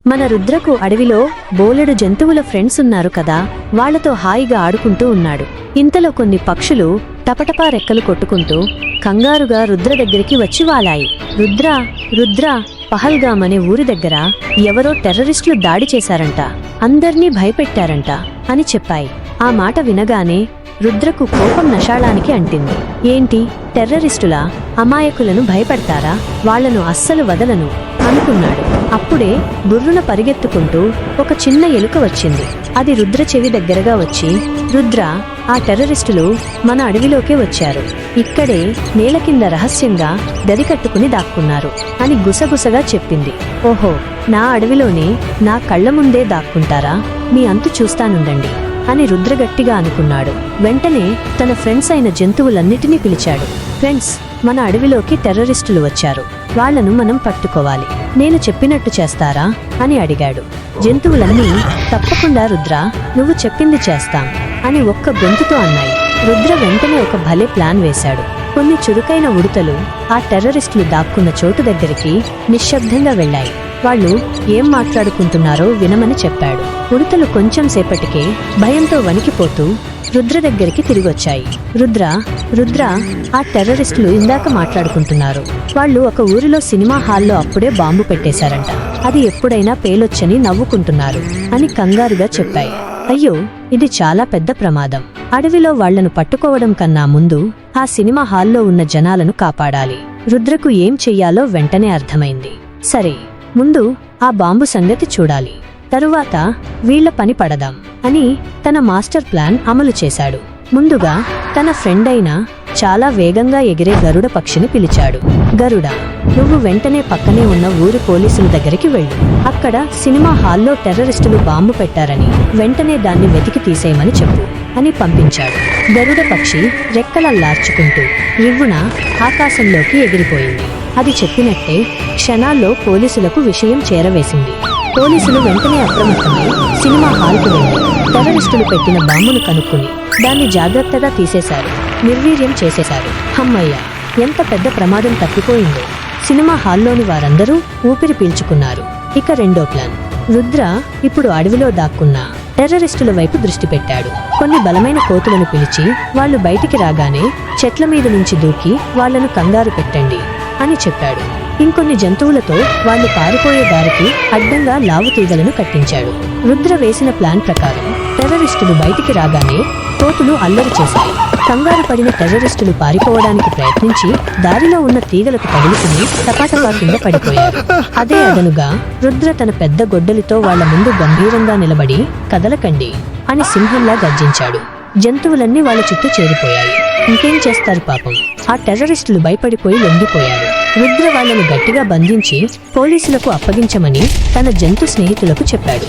మన రుద్రకు అడవిలో బోలెడు జంతువుల ఫ్రెండ్స్ ఉన్నారు కదా, వాళ్లతో హాయిగా ఆడుకుంటూ ఉన్నాడు. ఇంతలో కొన్ని పక్షులు టపటపా రెక్కలు కొట్టుకుంటూ కంగారుగా రుద్ర దగ్గరికి వచ్చి వాలాయి. రుద్ర పహల్గామ్ అనే ఊరి దగ్గర ఎవరో టెర్రరిస్టులు దాడి చేశారంట, అందర్నీ భయపెట్టారంట అని చెప్పాయి. ఆ మాట వినగానే రుద్రకు కోపం నషాళానికి అంటింది. ఏంటి, టెర్రరిస్టులా? అమాయకులను భయపెడతారా? వాళ్లను అస్సలు వదలను అనుకున్నాడు. అప్పుడే బుర్రున పరిగెత్తుకుంటూ ఒక చిన్న ఎలుక వచ్చింది. అది రుద్ర చెవి దగ్గరగా వచ్చి, రుద్ర, ఆ టెర్రరిస్టులు మన అడవిలోకే వచ్చారు. ఇక్కడే నేల కింద రహస్యంగా గది కట్టుకుని దాక్కున్నారు అని గుసగుసగా చెప్పింది. ఓహో, నా అడవిలోనే నా కళ్ల ముందే దాక్కుంటారా? మీ అంతు చూస్తానుండండి అని రుద్ర గట్టిగా అనుకున్నాడు. వెంటనే తన ఫ్రెండ్స్ అయిన జంతువులన్నిటినీ పిలిచాడు. ఫ్రెండ్స్, మన అడవిలోకి టెర్రరిస్టులు వచ్చారు, వాళ్లను మనం పట్టుకోవాలి. నేను చెప్పినట్టు చేస్తారా అని అడిగాడు. జంతువులన్నీ తప్పకుండా రుద్ర, నువ్వు చెప్పింది చేస్తాం అని ఒక్క గొంతుతో అన్నాయి. రుద్ర వెంటనే ఒక భలే ప్లాన్ వేశాడు. కొన్ని చురుకైన ఉడతలు ఆ టెర్రరిస్టులు దాక్కున్న చోటు దగ్గరికి నిశ్శబ్దంగా వెళ్లాయి. వాళ్ళు ఏం మాట్లాడుకుంటున్నారో వినమని చెప్పాడు. ఉడతలు కొంచెం సేపటికే భయంతో వణికిపోతూ రుద్ర దగ్గరికి తిరిగొచ్చాయి. రుద్ర, ఆ టెర్రరిస్టులు ఇందాక మాట్లాడుకుంటున్నారు. వాళ్ళు ఒక ఊరిలో సినిమా హాల్లో అప్పుడే బాంబు పెట్టేశారంట, అది ఎప్పుడైనా పేలొచ్చని నవ్వుకుంటున్నారు అని కంగారుగా చెప్పాయి. అయ్యో, ఇది చాలా పెద్ద ప్రమాదం. అడవిలో వాళ్లను పట్టుకోవడం కన్నా ముందు ఆ సినిమా హాల్లో ఉన్న జనాలను కాపాడాలి. రుద్రకు ఏం చెయ్యాలో వెంటనే అర్థమైంది. సరే, ముందు ఆ బాంబు సంగతి చూడాలి, తరువాత వీళ్ల పని పడదాం అని తన మాస్టర్ ప్లాన్ అమలు చేశాడు. ముందుగా తన ఫ్రెండ్ అయిన చాలా వేగంగా ఎగిరే గరుడ పక్షిని పిలిచాడు. గరుడా, నువ్వు వెంటనే పక్కనే ఉన్న ఊరి పోలీసుల దగ్గరికి వెళ్ళు. అక్కడ సినిమా హాల్లో టెర్రరిస్టులు బాంబు పెట్టారని వెంటనే దాన్ని వెతికి తీసేయమని చెప్పు అని పంపించాడు. గరుడ పక్షి రెక్కలల్లార్చుకుంటూ రివ్వున ఆకాశంలోకి ఎగిరిపోయింది. అది చెప్పినట్టే క్షణాల్లో పోలీసులకు విషయం చేరవేసింది. పోలీసులు వెంటనే అప్రమత్తమై సినిమా హాల్కు వెళ్లి టెర్రరిస్టులు పెట్టిన బాంబును కనుక్కుని దాన్ని జాగ్రత్తగా తీసేశారు, నిర్వీర్యం చేసేశారు. హమ్మయ్య, ఎంత పెద్ద ప్రమాదం తప్పిపోయిందో! సినిమా హాల్లోని వారందరూ ఊపిరి పీల్చుకున్నారు. ఇక రెండో ప్లాన్. రుద్ర ఇప్పుడు అడవిలో దాక్కున్న టెర్రరిస్టుల వైపు దృష్టి పెట్టాడు. కొన్ని బలమైన కోతులను పిలిచి వాళ్ళు బయటికి రాగానే చెట్ల మీద నుంచి దూకి వాళ్లను కంగారు పెట్టండి అని చెప్పాడు. ఇంకొన్ని జంతువులతో వాళ్లు పారిపోయే దారికి అడ్డంగా లావు తీగలను కట్టించాడు. రుద్ర వేసిన ప్లాన్ ప్రకారం టెర్రరిస్టులు బయటికి రాగానే కోతులు అల్లరి చేశాయి. కంగారు పడిన టెర్రరిస్టులు పారిపోవడానికి ప్రయత్నించి దారిలో ఉన్న తీగలకు తగులుకుని టపాటపా కింద పడిపోయారు. అదే అదనుగా రుద్ర తన పెద్ద గొడ్డలితో వాళ్ల ముందు గంభీరంగా నిలబడి, కదలకండి అని సింహంలా గర్జించాడు. జంతువులన్నీ వాళ్ళ చుట్టూ చేరిపోయాయి. ఇంకేం చేస్తారు పాపం, ఆ టెర్రరిస్టులు భయపడిపోయి లొంగిపోయారు. రుద్ర వాళ్లను గట్టిగా బంధించి పోలీసులకు అప్పగించమని తన జంతు స్నేహితులకు చెప్పాడు.